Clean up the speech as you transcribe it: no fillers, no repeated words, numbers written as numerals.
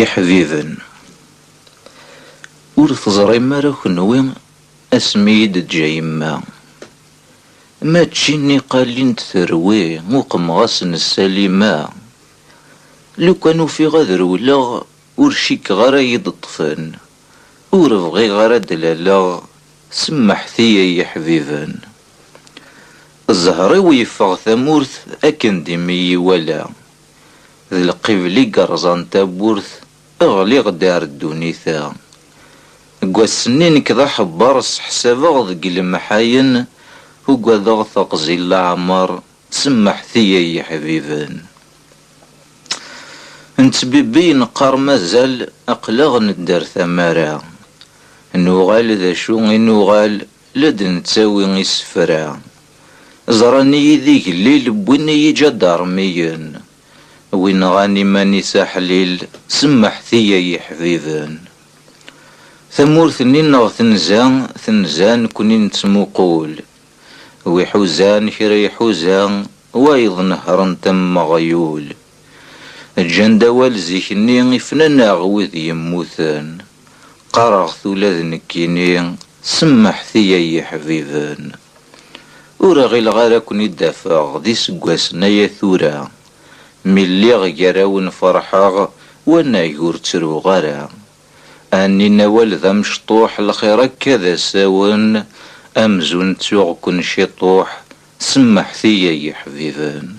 يا حبيبا، ور تزريم مرا كنوي اسميد جايما ما تشيني قالين تروي وقمغاس السليمة لو كانوا في غدر ولا ورشيك غرا يدطفن ورفغي غرا دلالا سمحتي يا حبيبا. الزهري ويفغ ثمورث اكن ديمي ولا ذي القبلي قرزان تابورث اغلي غدار الدونيثا قواسنين كذا حبارس حسابا ذق المحاين وقذا ثقزي العمر سمحتي يا حبيبا. انت بيبي نقار مازال اقلغ ندار ثمارا نوغال ذا شو نوغال لد نتساوي اسفرا زراني ذيك الليل بويني يجا دارميا وين غاني ماني ساحليل سمحتي يا حبيبا. ثمورثني نغ ثنزان كوني نتموقول ويحوزان كرا يحوزان وايض نهرا تم غيول الجندا والزيكني فنانا غوذ يموثان قرغ ثولاذ نكيني سمحتي يا حبيبا. ورغي الغارة كوني دافع دي سقواسنا يا ثورا ملي غيراون فرحاغ وانا يور ترو غارة اني نوال ذا مشطوح الخير كذا ساون امزون تسوغ كن شطوح سمحتي يا حبيبا.